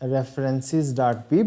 references.bib.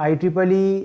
IEEE